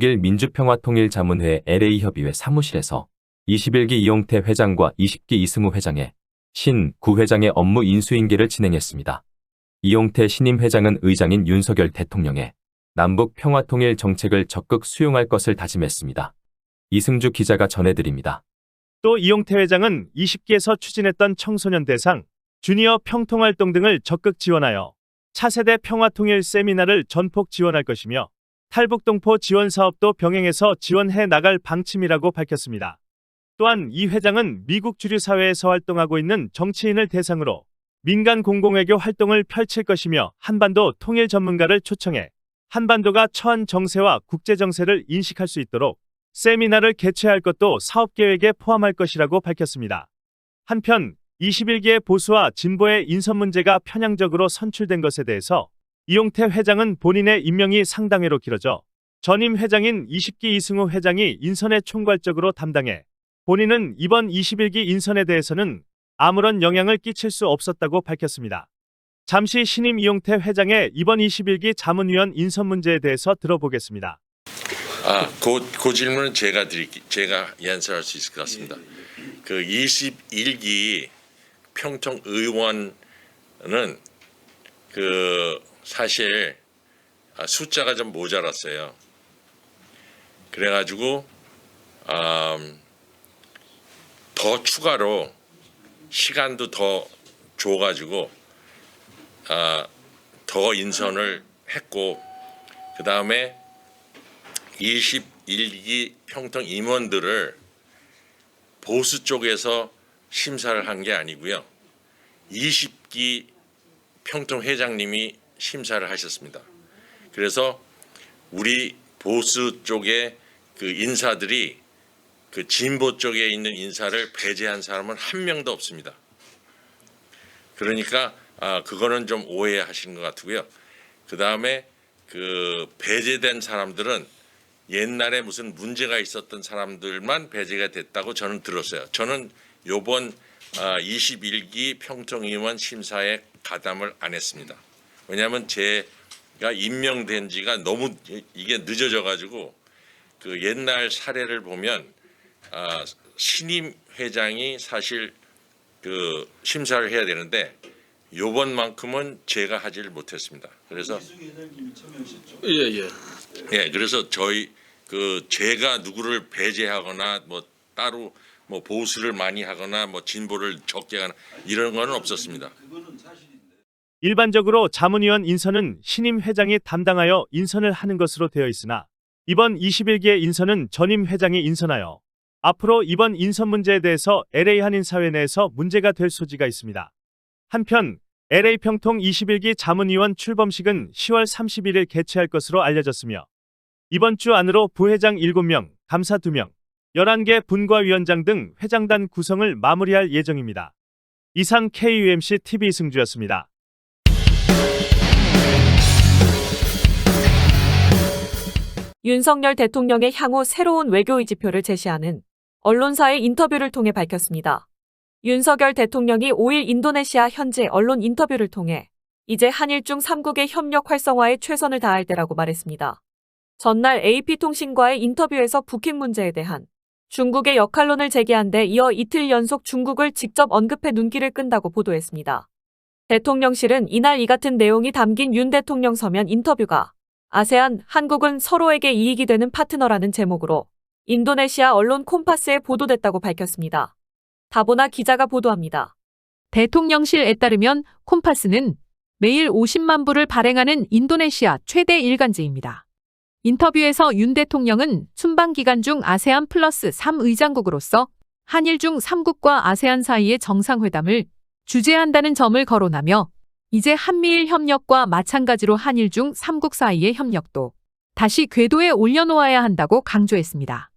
6일 민주평화통일자문회 LA협의회 사무실에서 21기 이용태 회장과 20기 이승우 회장의 신 구회장의 업무 인수인계를 진행했습니다. 이용태 신임 회장은 의장인 윤석열 대통령의 남북 평화통일 정책을 적극 수용할 것을 다짐했습니다. 이승주 기자가 전해드립니다. 또 이용태 회장은 20기에서 추진했던 청소년 대상, 주니어 평통활동 등을 적극 지원하여 차세대 평화통일 세미나를 전폭 지원할 것이며 탈북동포 지원 사업도 병행해서 지원해 나갈 방침이라고 밝혔습니다. 또한 이 회장은 미국 주류사회에서 활동하고 있는 정치인을 대상으로 민간 공공외교 활동을 펼칠 것이며 한반도 통일 전문가를 초청해 한반도가 처한 정세와 국제정세를 인식할 수 있도록 세미나를 개최할 것도 사업계획에 포함할 것이라고 밝혔습니다. 한편 21기의 보수와 진보의 인선 문제가 편향적으로 선출된 것에 대해서 이용태 회장은 본인의 임명이 상당히로 길어져 전임 회장인 20기 이승우 회장이 인선에 총괄적으로 담당해 본인은 이번 21기 인선에 대해서는 아무런 영향을 끼칠 수 없었다고 밝혔습니다. 잠시 신임 이용태 회장의 이번 21기 자문위원 인선 문제에 대해서 들어보겠습니다. 그 질문은 제가 연설할 수 있을 것 같습니다. 그 21기 평통 의원은 사실 숫자가 좀 모자랐어요. 그래가지고 더 추가로 시간도 더 줘가지고 더 인선을 했고, 그 다음에 21기 평통 임원들을 보수 쪽에서 심사를 한 게 아니고요. 20기 평통 회장님이 심사를 하셨습니다. 그래서 우리 보수 쪽의 그 인사들이 그 진보 쪽에 있는 인사를 배제한 사람은 한 명도 없습니다. 그러니까 그거는 좀 오해하신 것 같고요. 그 다음에 그 배제된 사람들은 옛날에 무슨 문제가 있었던 사람들만 배제가 됐다고 저는 들었어요. 저는 요번 21기 평통의원 심사에 가담을 안 했습니다. 왜냐하면 제가 임명된 지가 너무 이게 늦어져 가지고 그 옛날 사례를 보면 신임 회장이 사실 그 심사를 해야 되는데 요번만큼은 제가 하지를 못했습니다. 그래서 예, 그래서 제가 누구를 배제하거나 뭐 따로 뭐 보수를 많이 하거나 뭐 진보를 적게 하거나 이런 건 없었습니다. 일반적으로 자문위원 인선은 신임 회장이 담당하여 인선을 하는 것으로 되어 있으나 이번 21기의 인선은 전임 회장이 인선하여 앞으로 이번 인선 문제에 대해서 LA 한인사회 내에서 문제가 될 소지가 있습니다. 한편 LA 평통 21기 자문위원 출범식은 10월 31일 개최할 것으로 알려졌으며 이번 주 안으로 부회장 7명, 감사 2명, 11개 분과위원장 등 회장단 구성을 마무리할 예정입니다. 이상 KUMC TV 이승주였습니다. 윤석열 대통령의 향후 새로운 외교 의지표를 제시하는 언론사의 인터뷰를 통해 밝혔습니다. 윤석열 대통령이 5일 인도네시아 현지 언론 인터뷰를 통해 이제 한일중 3국의 협력 활성화에 최선을 다할 때라고 말했습니다. 전날 AP통신과의 인터뷰에서 북핵 문제에 대한 중국의 역할론을 제기한 데 이어 이틀 연속 중국을 직접 언급해 눈길을 끈다고 보도했습니다. 대통령실은 이날 이 같은 내용이 담긴 윤 대통령 서면 인터뷰가 아세안, 한국은 서로에게 이익이 되는 파트너라는 제목으로 인도네시아 언론 콤파스에 보도됐다고 밝혔습니다. 다보나 기자가 보도합니다. 대통령실에 따르면 콤파스는 매일 50만 부를 발행하는 인도네시아 최대 일간지입니다. 인터뷰에서 윤 대통령은 순방 기간 중 아세안 플러스 3 의장국으로서 한일 중 3국과 아세안 사이의 정상회담을 주재한다는 점을 거론하며 이제 한미일 협력과 마찬가지로 한일 중 3국 사이의 협력도 다시 궤도에 올려놓아야 한다고 강조했습니다.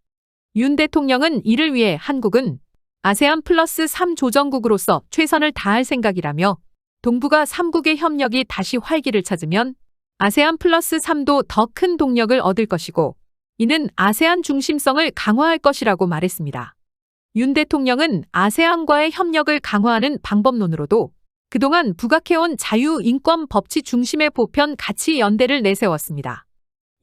윤 대통령은 이를 위해 한국은 아세안 플러스 3 조정국으로서 최선을 다할 생각이라며 동북아 3국의 협력이 다시 활기를 찾으면 아세안 플러스 3도 더 큰 동력을 얻을 것이고 이는 아세안 중심성을 강화할 것이라고 말했습니다. 윤 대통령은 아세안과의 협력을 강화하는 방법론으로도 그동안 부각해온 자유, 인권, 법치 중심의 보편 가치 연대를 내세웠습니다.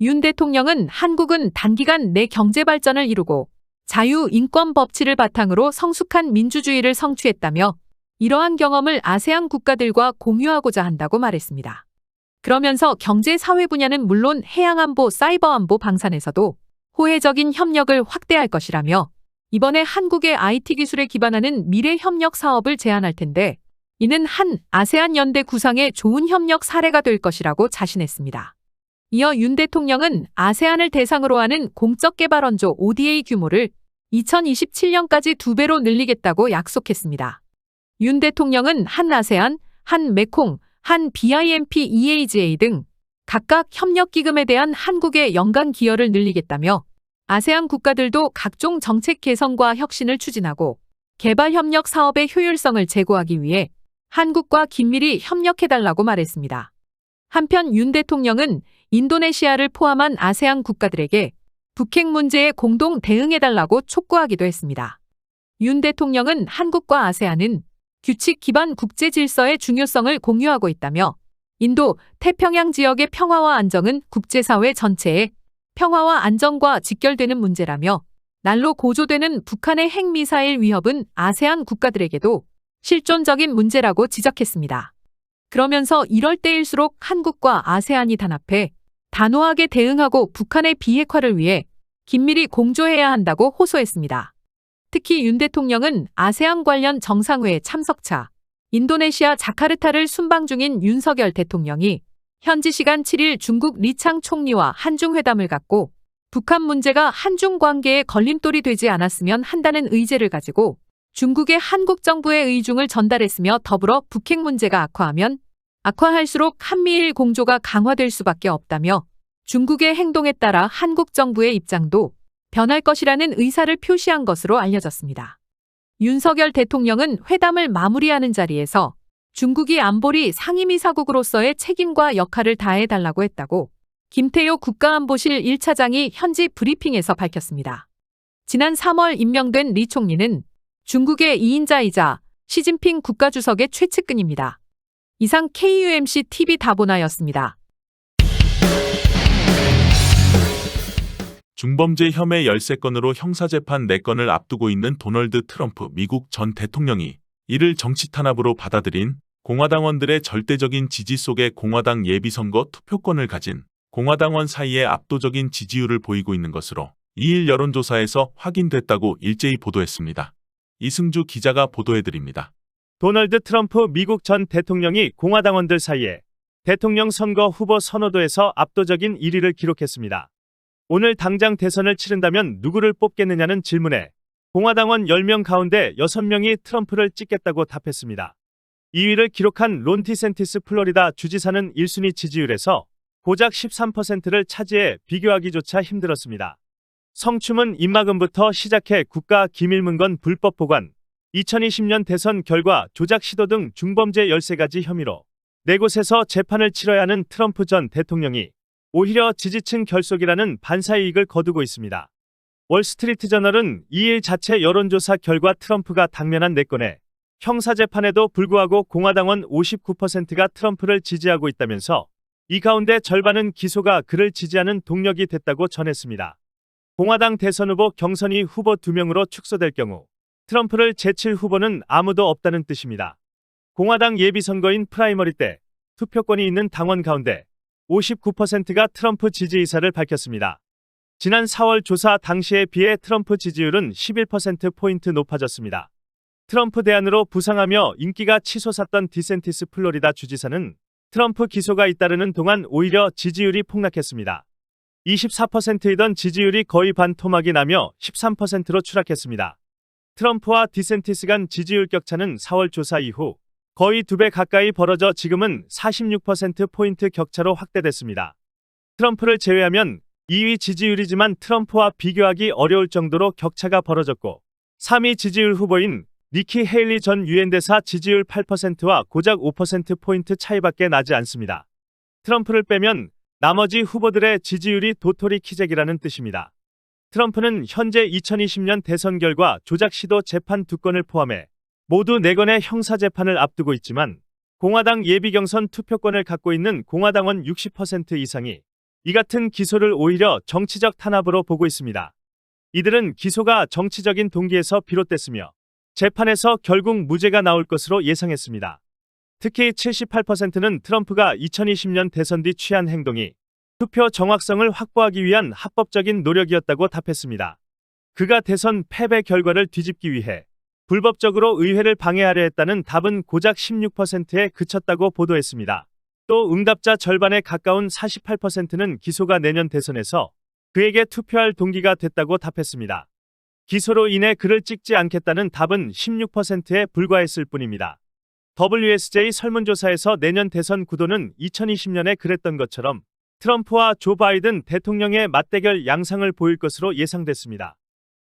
윤 대통령은 한국은 단기간 내 경제 발전을 이루고 자유, 인권 법치를 바탕으로 성숙한 민주주의를 성취했다며 이러한 경험을 아세안 국가들과 공유하고자 한다고 말했습니다. 그러면서 경제, 사회 분야는 물론 해양안보, 사이버안보, 방산에서도 호혜적인 협력을 확대할 것이라며 이번에 한국의 IT 기술에 기반하는 미래 협력 사업을 제안할 텐데 이는 한 아세안 연대 구상의 좋은 협력 사례가 될 것이라고 자신했습니다. 이어 윤 대통령은 아세안을 대상으로 하는 공적 개발 원조 ODA 규모를 2027년까지 2배로 늘리겠다고 약속했습니다. 윤 대통령은 한 아세안, 한 메콩, 한 BIMP, EAGA 등 각각 협력기금에 대한 한국의 연간 기여를 늘리겠다며 아세안 국가들도 각종 정책 개선과 혁신을 추진하고 개발협력 사업의 효율성을 제고하기 위해 한국과 긴밀히 협력해달라고 말했습니다. 한편 윤 대통령은 인도네시아를 포함한 아세안 국가들에게 북핵 문제에 공동 대응해달라고 촉구하기도 했습니다. 윤 대통령은 한국과 아세안은 규칙 기반 국제 질서의 중요성을 공유하고 있다며 인도, 태평양 지역의 평화와 안정은 국제사회 전체의 평화와 안정과 직결되는 문제라며 날로 고조되는 북한의 핵미사일 위협은 아세안 국가들에게도 실존적인 문제라고 지적했습니다. 그러면서 이럴 때일수록 한국과 아세안이 단합해 단호하게 대응하고 북한의 비핵화를 위해 긴밀히 공조해야 한다고 호소했습니다. 특히 윤 대통령은 아세안 관련 정상회의 참석차 인도네시아 자카르타를 순방 중인 윤석열 대통령이 현지 시간 7일 중국 리창 총리와 한중회담을 갖고 북한 문제가 한중 관계에 걸림돌이 되지 않았으면 한다는 의제를 가지고 중국의 한국 정부의 의중을 전달했으며 더불어 북핵 문제가 악화할수록 한미일 공조가 강화될 수밖에 없다며 중국의 행동에 따라 한국 정부의 입장도 변할 것이라는 의사를 표시한 것으로 알려졌습니다. 윤석열 대통령은 회담을 마무리하는 자리에서 중국이 안보리 상임이사국으로서의 책임과 역할을 다해달라고 했다고 김태효 국가안보실 1차장이 현지 브리핑에서 밝혔습니다. 지난 3월 임명된 리 총리는 중국의 2인자이자 시진핑 국가주석의 최측근입니다. 이상 KUMC TV 다보나였습니다. 중범죄 혐의 13건으로 형사재판 4건을 앞두고 있는 도널드 트럼프 미국 전 대통령이 이를 정치 탄압으로 받아들인 공화당원들의 절대적인 지지 속에 공화당 예비선거 투표권을 가진 공화당원 사이에 압도적인 지지율을 보이고 있는 것으로 2일 여론조사에서 확인됐다고 일제히 보도했습니다. 이승주 기자가 보도해드립니다. 도널드 트럼프 미국 전 대통령이 공화당원들 사이에 대통령 선거 후보 선호도에서 압도적인 1위를 기록했습니다. 오늘 당장 대선을 치른다면 누구를 뽑겠느냐는 질문에 공화당원 10명 가운데 6명이 트럼프를 찍겠다고 답했습니다. 2위를 기록한 론 디샌티스 플로리다 주지사는 1순위 지지율에서 고작 13%를 차지해 비교하기조차 힘들었습니다. 성추문 입막음부터 시작해 국가 기밀문건 불법 보관, 2020년 대선 결과 조작 시도 등 중범죄 13가지 혐의로 4곳에서 재판을 치러야 하는 트럼프 전 대통령이 오히려 지지층 결속이라는 반사이익을 거두고 있습니다. 월스트리트저널은 2일 자체 여론조사 결과 트럼프가 당면한 4건의 형사재판에도 불구하고 공화당원 59%가 트럼프를 지지하고 있다면서 이 가운데 절반은 기소가 그를 지지하는 동력이 됐다고 전했습니다. 공화당 대선 후보 경선이 후보 2명으로 축소될 경우 트럼프를 제칠 후보는 아무도 없다는 뜻입니다. 공화당 예비선거인 프라이머리 때 투표권이 있는 당원 가운데 59%가 트럼프 지지 의사를 밝혔습니다. 지난 4월 조사 당시에 비해 트럼프 지지율은 11%포인트 높아졌습니다. 트럼프 대안으로 부상하며 인기가 치솟았던 디샌티스 플로리다 주지사는 트럼프 기소가 잇따르는 동안 오히려 지지율이 폭락했습니다. 24%이던 지지율이 거의 반토막이 나며 13%로 추락했습니다. 트럼프와 디샌티스 간 지지율 격차는 4월 조사 이후 거의 2배 가까이 벌어져 지금은 46%포인트 격차로 확대됐습니다. 트럼프를 제외하면 2위 지지율이지만 트럼프와 비교하기 어려울 정도로 격차가 벌어졌고 3위 지지율 후보인 니키 헤일리 전 유엔 대사 지지율 8%와 고작 5%포인트 차이밖에 나지 않습니다. 트럼프를 빼면 나머지 후보들의 지지율이 도토리 키재기라는 뜻입니다. 트럼프는 현재 2020년 대선 결과 조작 시도 재판 2건을 포함해 모두 4건의 형사재판을 앞두고 있지만 공화당 예비경선 투표권을 갖고 있는 공화당원 60% 이상이 이 같은 기소를 오히려 정치적 탄압으로 보고 있습니다. 이들은 기소가 정치적인 동기에서 비롯됐으며 재판에서 결국 무죄가 나올 것으로 예상했습니다. 특히 78%는 트럼프가 2020년 대선 뒤 취한 행동이 투표 정확성을 확보하기 위한 합법적인 노력이었다고 답했습니다. 그가 대선 패배 결과를 뒤집기 위해 불법적으로 의회를 방해하려 했다는 답은 고작 16%에 그쳤다고 보도했습니다. 또 응답자 절반에 가까운 48%는 기소가 내년 대선에서 그에게 투표할 동기가 됐다고 답했습니다. 기소로 인해 그를 찍지 않겠다는 답은 16%에 불과했을 뿐입니다. WSJ 설문조사에서 내년 대선 구도는 2020년에 그랬던 것처럼 트럼프와 조 바이든 대통령의 맞대결 양상을 보일 것으로 예상됐습니다.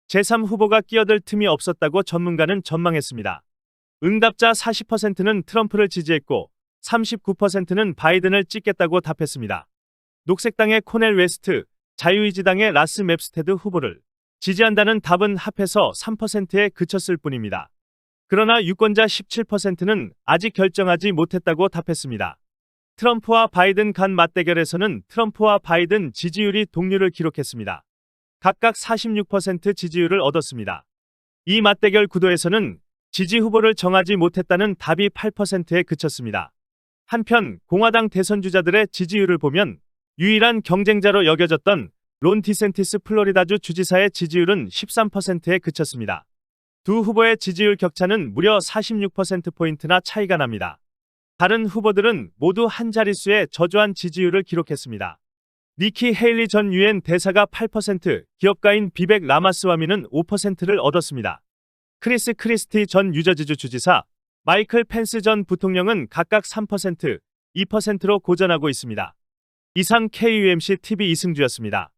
제3후보가 끼어들 틈이 없었다고 전문가는 전망했습니다. 응답자 40%는 트럼프를 지지했고 39%는 바이든을 찍겠다고 답했습니다. 녹색당의 코넬 웨스트, 자유의지당의 라스 맵스테드 후보를 지지한다는 답은 합해서 3%에 그쳤을 뿐입니다. 그러나 유권자 17%는 아직 결정하지 못했다고 답했습니다. 트럼프와 바이든 간 맞대결에서는 트럼프와 바이든 지지율이 동률을 기록했습니다. 각각 46% 지지율을 얻었습니다. 이 맞대결 구도에서는 지지 후보를 정하지 못했다는 답이 8%에 그쳤습니다. 한편 공화당 대선 주자들의 지지율을 보면 유일한 경쟁자로 여겨졌던 론 디센티스 플로리다주 주지사의 지지율은 13%에 그쳤습니다. 두 후보의 지지율 격차는 무려 46%포인트나 차이가 납니다. 다른 후보들은 모두 한 자릿수의 저조한 지지율을 기록했습니다. 니키 헤일리 전 유엔 대사가 8%, 기업가인 비백 라마스와미는 5%를 얻었습니다. 크리스 크리스티 전 뉴저지주 주지사, 마이클 펜스 전 부통령은 각각 3%, 2%로 고전하고 있습니다. 이상 KUMC TV 이승주였습니다.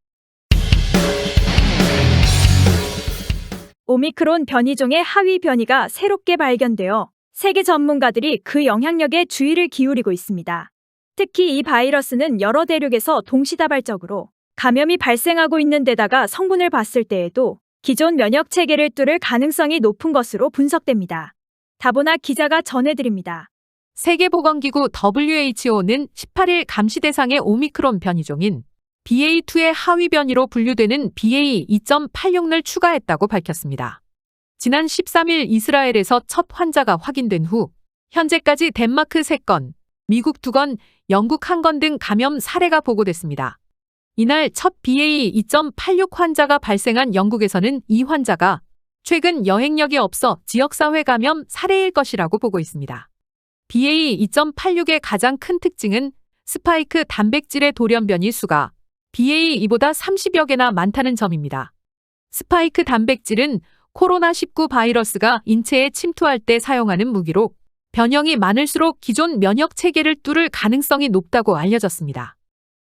오미크론 변이종의 하위 변이가 새롭게 발견되어 세계 전문가들이 그 영향력에 주의를 기울이고 있습니다. 특히 이 바이러스는 여러 대륙에서 동시다발적으로 감염이 발생하고 있는 데다가 성분을 봤을 때에도 기존 면역 체계를 뚫을 가능성이 높은 것으로 분석됩니다. 다보나 기자가 전해드립니다. 세계보건기구 WHO는 18일 감시 대상의 오미크론 변이종인 BA2의 하위 변이로 분류되는 BA.2.86을 추가했다고 밝혔습니다. 지난 13일 이스라엘에서 첫 환자가 확인된 후 현재까지 덴마크 3건, 미국 2건, 영국 1건 등 감염 사례가 보고됐습니다. 이날 첫 BA.2.86 환자가 발생한 영국에서는 이 환자가 최근 여행력이 없어 지역사회 감염 사례일 것이라고 보고 있습니다. BA.2.86의 가장 큰 특징은 스파이크 단백질의 돌연변이 수가 BA2보다 30여 개나 많다는 점입니다. 스파이크 단백질은 코로나19 바이러스가 인체에 침투할 때 사용하는 무기로 변형이 많을수록 기존 면역 체계를 뚫을 가능성이 높다고 알려졌습니다.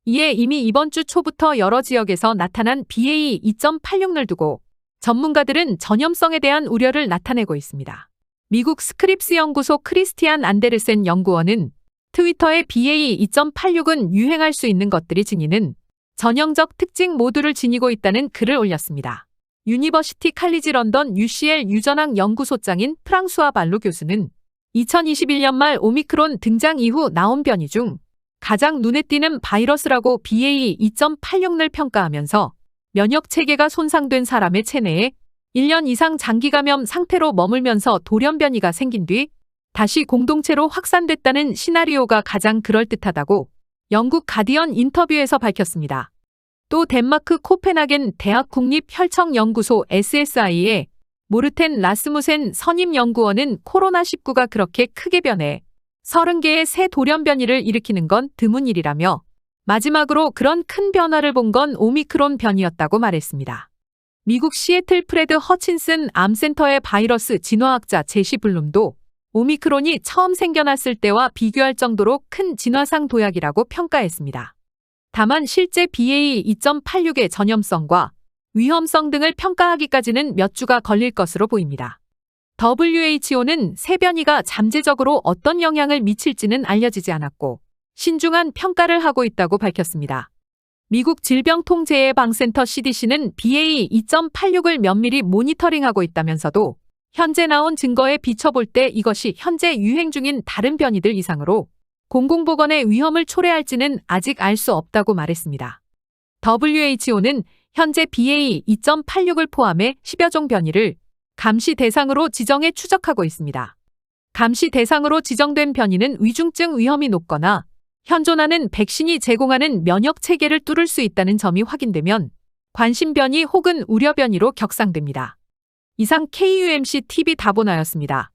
이에 이미 이번 주 초부터 여러 지역에서 나타난 BA.2.86을 두고 전문가들은 전염성에 대한 우려를 나타내고 있습니다. 미국 스크립스 연구소 크리스티안 안데르센 연구원은 트위터에 BA.2.86은 유행할 수 있는 것들이 지니는 전형적 특징 모두를 지니고 있다는 글을 올렸습니다. 유니버시티 칼리지 런던 UCL 유전학 연구소장인 프랑수아 발루 교수는 2021년 말 오미크론 등장 이후 나온 변이 중 가장 눈에 띄는 바이러스라고 BA.2.86을 평가하면서 면역 체계가 손상된 사람의 체내에 1년 이상 장기 감염 상태로 머물면서 돌연변이가 생긴 뒤 다시 공동체로 확산됐다는 시나리오가 가장 그럴듯하다고 영국 가디언 인터뷰에서 밝혔습니다. 또 덴마크 코펜하겐 대학 국립혈청연구소 SSI의 모르텐 라스무센 선임연구원은 코로나19가 그렇게 크게 변해 30개의 새 돌연변이를 일으키는 건 드문 일이라며 마지막으로 그런 큰 변화를 본 건 오미크론 변이였다고 말했습니다. 미국 시애틀 프레드 허친슨 암센터의 바이러스 진화학자 제시 블룸도 오미크론이 처음 생겨났을 때와 비교할 정도로 큰 진화상 도약이라고 평가했습니다. 다만 실제 BA.2.86의 전염성과 위험성 등을 평가하기까지는 몇 주가 걸릴 것으로 보입니다. WHO는 새 변이가 잠재적으로 어떤 영향을 미칠지는 알려지지 않았고 신중한 평가를 하고 있다고 밝혔습니다. 미국 질병통제예방센터 CDC는 BA.2.86을 면밀히 모니터링하고 있다면서도 현재 나온 증거에 비춰볼 때 이것이 현재 유행 중인 다른 변이들 이상으로 공공보건의 위험을 초래할지는 아직 알 수 없다고 말했습니다. WHO는 현재 BA.2.86을 포함해 10여 종 변이를 감시 대상으로 지정해 추적하고 있습니다. 감시 대상으로 지정된 변이는 위중증 위험이 높거나 현존하는 백신이 제공하는 면역 체계를 뚫을 수 있다는 점이 확인되면 관심 변이 혹은 우려 변이로 격상됩니다. 이상 KUMC TV 다보나였습니다.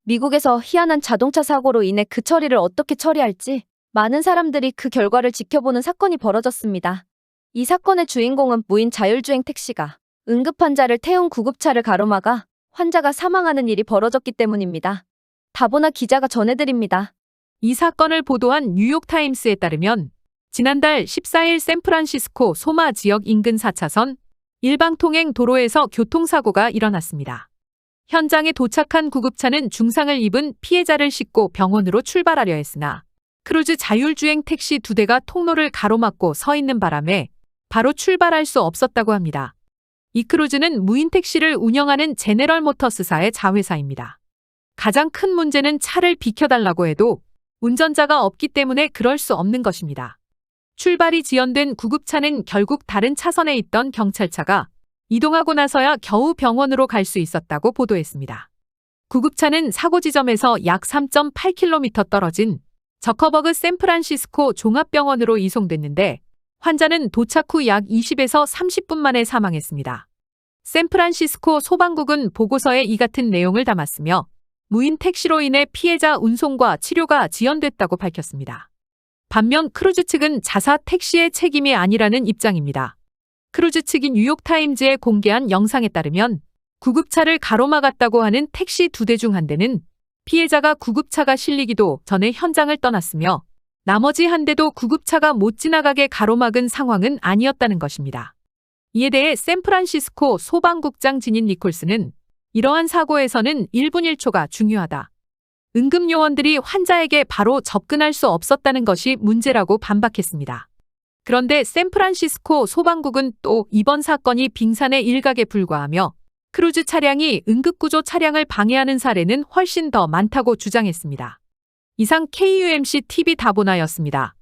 미국에서 희한한 자동차 사고로 인해 그 처리를 어떻게 처리할지 많은 사람들이 그 결과를 지켜보는 사건이 벌어졌습니다. 이 사건의 주인공은 무인 자율주행 택시가 응급 환자를 태운 구급차를 가로막아 환자가 사망하는 일이 벌어졌기 때문입니다. 다보나 기자가 전해드립니다. 이 사건을 보도한 뉴욕타임스에 따르면 지난달 14일 샌프란시스코 소마 지역 인근 4차선 일방통행 도로에서 교통사고가 일어났습니다. 현장에 도착한 구급차는 중상을 입은 피해자를 싣고 병원으로 출발하려 했으나 크루즈 자율주행 택시 2대가 통로를 가로막고 서 있는 바람에 바로 출발할 수 없었다고 합니다. 이 크루즈는 무인 택시를 운영하는 제네럴 모터스사의 자회사입니다. 가장 큰 문제는 차를 비켜달라고 해도 운전자가 없기 때문에 그럴 수 없는 것입니다. 출발이 지연된 구급차는 결국 다른 차선에 있던 경찰차가 이동하고 나서야 겨우 병원으로 갈 수 있었다고 보도했습니다. 구급차는 사고 지점에서 약 3.8km 떨어진 저커버그 샌프란시스코 종합병원으로 이송됐는데 환자는 도착 후 약 20에서 30분 만에 사망했습니다. 샌프란시스코 소방국은 보고서에 이 같은 내용을 담았으며 무인 택시로 인해 피해자 운송과 치료가 지연됐다고 밝혔습니다. 반면 크루즈 측은 자사 택시의 책임이 아니라는 입장입니다. 크루즈 측이 뉴욕타임즈에 공개한 영상에 따르면 구급차를 가로막았다고 하는 택시 2대 중 한 대는 피해자가 구급차가 실리기도 전에 현장을 떠났으며 나머지 한 대도 구급차가 못 지나가게 가로막은 상황은 아니었다는 것입니다. 이에 대해 샌프란시스코 소방국장 지닌 니콜스는 이러한 사고에서는 1분 1초가 중요하다. 응급요원들이 환자에게 바로 접근할 수 없었다는 것이 문제라고 반박했습니다. 그런데 샌프란시스코 소방국은 또 이번 사건이 빙산의 일각에 불과하며 크루즈 차량이 응급구조 차량을 방해하는 사례는 훨씬 더 많다고 주장했습니다. 이상 KUMC TV 다보나였습니다.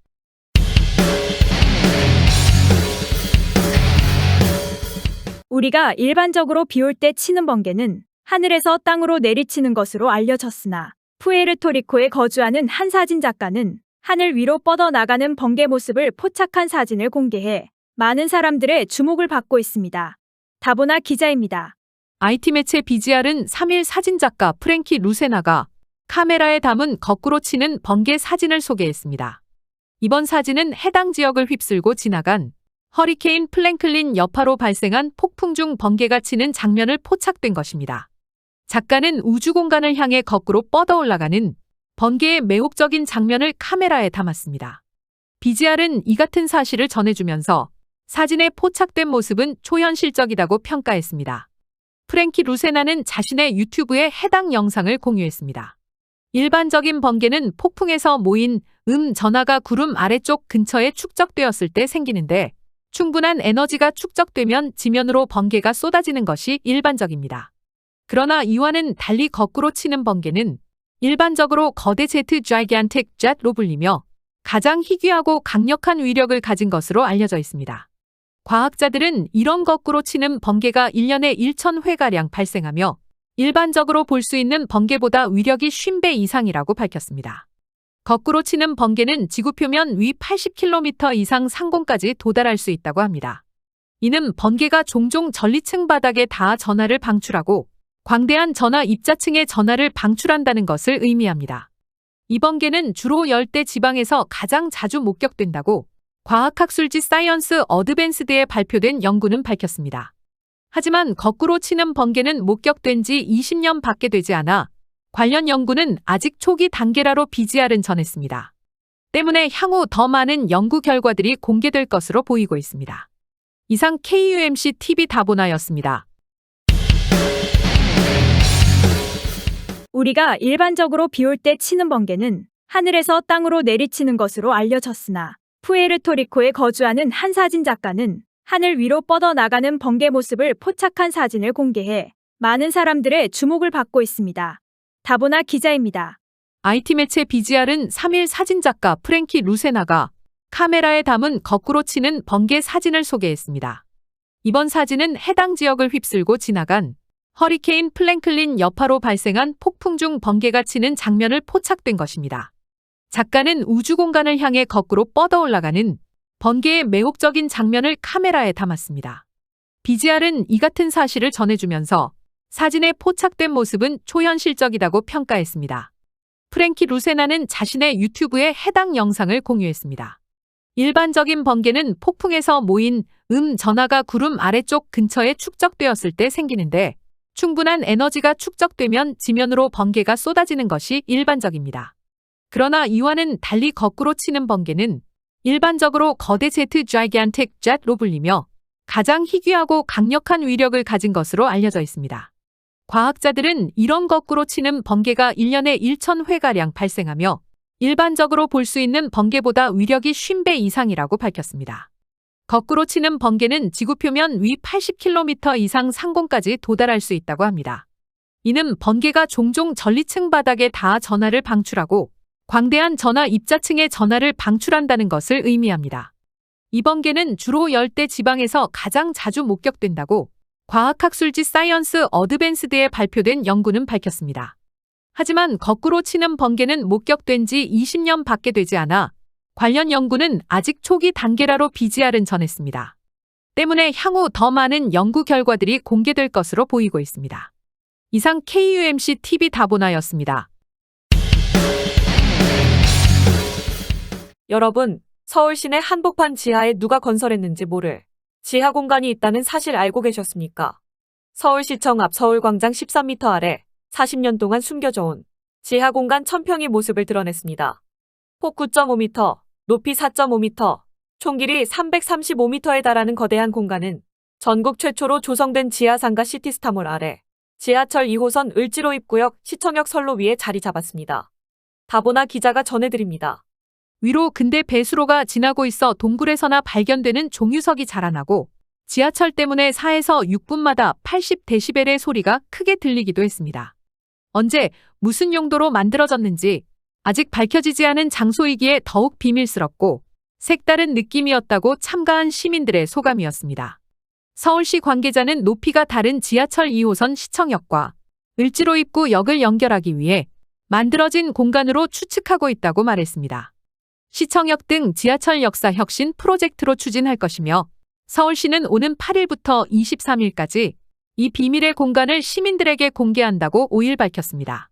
우리가 일반적으로 비 올 때 치는 번개는 하늘에서 땅으로 내리치는 것으로 알려졌으나 푸에르토리코에 거주하는 한 사진 작가는 하늘 위로 뻗어나가는 번개 모습을 포착한 사진을 공개해 많은 사람들의 주목을 받고 있습니다. 다보나 기자입니다. IT 매체 BGR은 3일 사진작가 프랭키 루세나가 카메라에 담은 거꾸로 치는 번개 사진을 소개했습니다. 이번 사진은 해당 지역을 휩쓸고 지나간 허리케인 플랭클린 여파로 발생한 폭풍 중 번개가 치는 장면을 포착된 것입니다. 작가는 우주 공간을 향해 거꾸로 뻗어 올라가는 번개의 매혹적인 장면을 카메라에 담았습니다. BGR은 이 같은 사실을 전해주면서 사진에 포착된 모습은 초현실적이라고 평가했습니다. 프랭키 루세나는 자신의 유튜브에 해당 영상을 공유했습니다. 일반적인 번개는 폭풍에서 모인 전하가 구름 아래쪽 근처에 축적되었을 때 생기는데 충분한 에너지가 축적되면 지면으로 번개가 쏟아지는 것이 일반적입니다. 그러나 이와는 달리 거꾸로 치는 번개는 일반적으로 거대 제트 gigantic jet로 불리며 가장 희귀하고 강력한 위력을 가진 것으로 알려져 있습니다. 과학자들은 이런 거꾸로 치는 번개가 1년에 1,000회가량 발생하며 일반적으로 볼 수 있는 번개보다 위력이 50배 이상이라고 밝혔습니다. 거꾸로 치는 번개는 지구 표면 위 80km 이상 상공까지 도달할 수 있다고 합니다. 이는 번개가 종종 전리층 바닥에 닿아 전하를 방출하고 광대한 전하 입자층의 전하를 방출한다는 것을 의미합니다. 이 번개는 주로 열대 지방에서 가장 자주 목격된다고 과학학술지 사이언스 어드밴스드에 발표된 연구는 밝혔습니다. 하지만 거꾸로 치는 번개는 목격된 지 20년 밖에 되지 않아 관련 연구는 아직 초기 단계라로 BGR은 전했습니다. 때문에 향후 더 많은 연구 결과들이 공개될 것으로 보이고 있습니다. 이상 KUMC TV 다보나였습니다. 우리가 일반적으로 비 올 때 치는 번개는 하늘에서 땅으로 내리치는 것으로 알려졌으나 푸에르토리코에 거주하는 한 사진 작가는 하늘 위로 뻗어나가는 번개 모습을 포착한 사진을 공개해 많은 사람들의 주목을 받고 있습니다. 다보나 기자입니다. IT 매체 BGR은 3일 사진작가 프랭키 루세나가 카메라에 담은 거꾸로 치는 번개 사진을 소개했습니다. 이번 사진은 해당 지역을 휩쓸고 지나간 허리케인 플랭클린 여파로 발생한 폭풍 중 번개가 치는 장면을 포착된 것입니다. 작가는 우주 공간을 향해 거꾸로 뻗어 올라가는 번개의 매혹적인 장면을 카메라에 담았습니다. BGR은 이 같은 사실을 전해주면서 사진에 포착된 모습은 초현실적이라고 평가했습니다. 프랭키 루세나는 자신의 유튜브에 해당 영상을 공유했습니다. 일반적인 번개는 폭풍에서 모인 전하가 구름 아래쪽 근처에 축적되었을 때 생기는데 충분한 에너지가 축적되면 지면으로 번개가 쏟아지는 것이 일반적입니다. 그러나 이와는 달리 거꾸로 치는 번개는 일반적으로 거대 제트 gigantic jet로 불리며 가장 희귀하고 강력한 위력을 가진 것으로 알려져 있습니다. 과학자들은 이런 거꾸로 치는 번개가 1년에 1,000회가량 발생하며 일반적으로 볼 수 있는 번개보다 위력이 50배 이상이라고 밝혔습니다. 거꾸로 치는 번개는 지구 표면 위 80km 이상 상공까지 도달할 수 있다고 합니다. 이는 번개가 종종 전리층 바닥에 닿아 전하를 방출하고 광대한 전하 입자층의 전하를 방출한다는 것을 의미합니다. 이 번개는 주로 열대 지방에서 가장 자주 목격된다고 과학학술지 사이언스 어드밴스드에 발표된 연구는 밝혔습니다. 하지만 거꾸로 치는 번개는 목격된 지 20년 밖에 되지 않아 관련 연구는 아직 초기 단계라로 BGR은 전했습니다. 때문에 향후 더 많은 연구 결과들이 공개될 것으로 보이고 있습니다. 이상 KUMC TV 다보나였습니다. 여러분, 서울 시내 한복판 지하에 누가 건설했는지 모를 지하 공간이 있다는 사실 알고 계셨습니까? 서울시청 앞 서울광장 13m 아래 40년 동안 숨겨져 온 지하 공간 1000평이 모습을 드러냈습니다. 폭 9.5m, 높이 4.5m, 총 길이 335m에 달하는 거대한 공간은 전국 최초로 조성된 지하상가 시티스타몰 아래 지하철 2호선 을지로 입구역 시청역 선로 위에 자리 잡았습니다. 다보나 기자가 전해드립니다. 위로 근대 배수로가 지나고 있어 동굴에서나 발견되는 종유석이 자라나고 지하철 때문에 4에서 6분마다 80데시벨의 소리가 크게 들리기도 했습니다. 언제 무슨 용도로 만들어졌는지 아직 밝혀지지 않은 장소이기에 더욱 비밀스럽고 색다른 느낌이었다고 참가한 시민들의 소감이었습니다. 서울시 관계자는 높이가 다른 지하철 2호선 시청역과 을지로 입구 역을 연결하기 위해 만들어진 공간으로 추측하고 있다고 말했습니다. 시청역 등 지하철 역사 혁신 프로젝트로 추진할 것이며 서울시는 오는 8일부터 23일까지 이 비밀의 공간을 시민들에게 공개한다고 5일 밝혔습니다.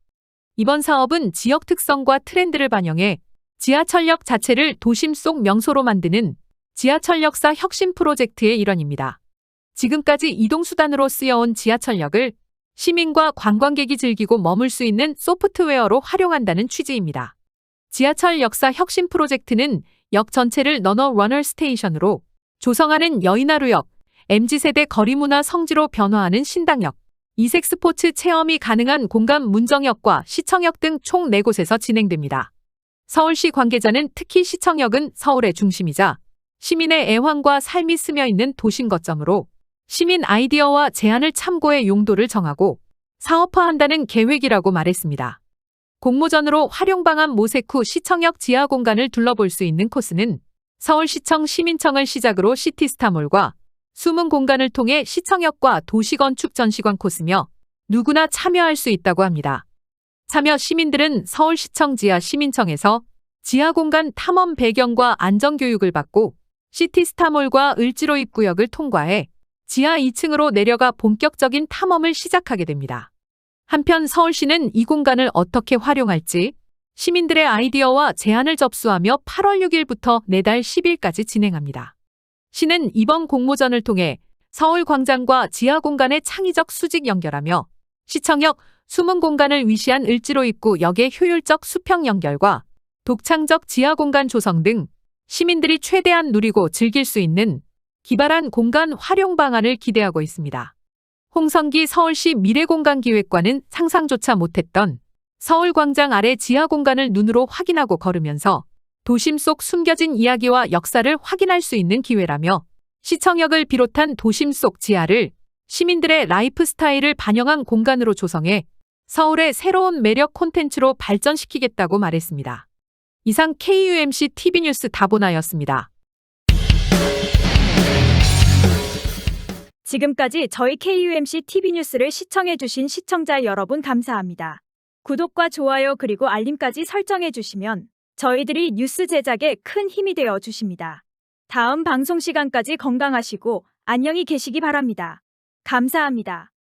이번 사업은 지역 특성과 트렌드를 반영해 지하철역 자체를 도심 속 명소로 만드는 지하철 역사 혁신 프로젝트의 일환입니다. 지금까지 이동수단으로 쓰여온 지하철역을 시민과 관광객이 즐기고 머물 수 있는 소프트웨어로 활용한다는 취지입니다. 지하철 역사 혁신 프로젝트는 역 전체를 러너 스테이션으로 조성하는 여의나루역, MZ세대 거리문화 성지로 변화하는 신당역, 이색 스포츠 체험이 가능한 공간 문정역과 시청역 등 총 4곳에서 진행됩니다. 서울시 관계자는 특히 시청역은 서울의 중심이자 시민의 애환과 삶이 스며 있는 도심 거점으로 시민 아이디어와 제안을 참고해 용도를 정하고 사업화한다는 계획이라고 말했습니다. 공모전으로 활용 방안 모색 후 시청역 지하 공간을 둘러볼 수 있는 코스는 서울시청 시민청을 시작으로 시티스타몰과 숨은 공간을 통해 시청역과 도시건축 전시관 코스며 누구나 참여할 수 있다고 합니다. 참여 시민들은 서울시청 지하 시민청에서 지하 공간 탐험 배경과 안전교육을 받고 시티스타몰과 을지로 입구역을 통과해 지하 2층으로 내려가 본격적인 탐험을 시작하게 됩니다. 한편 서울시는 이 공간을 어떻게 활용할지 시민들의 아이디어와 제안을 접수하며 8월 6일부터 내달 10일까지 진행합니다. 시는 이번 공모전을 통해 서울광장과 지하 공간의 창의적 수직 연결하며 시청역, 숨은 공간을 위시한 을지로 입구 역의 효율적 수평 연결과 독창적 지하 공간 조성 등 시민들이 최대한 누리고 즐길 수 있는 기발한 공간 활용 방안을 기대하고 있습니다. 홍성기 서울시 미래공간기획관은 상상조차 못했던 서울광장 아래 지하 공간을 눈으로 확인하고 걸으면서 도심 속 숨겨진 이야기와 역사를 확인할 수 있는 기회라며 시청역을 비롯한 도심 속 지하를 시민들의 라이프 스타일을 반영한 공간으로 조성해 서울의 새로운 매력 콘텐츠로 발전시키겠다고 말했습니다. 이상 KUMC TV뉴스 다보나였습니다. 지금까지 저희 KUMC TV뉴스를 시청해주신 시청자 여러분 감사합니다. 구독과 좋아요 그리고 알림까지 설정해주시면 저희들이 뉴스 제작에 큰 힘이 되어 주십니다. 다음 방송 시간까지 건강하시고 안녕히 계시기 바랍니다. 감사합니다.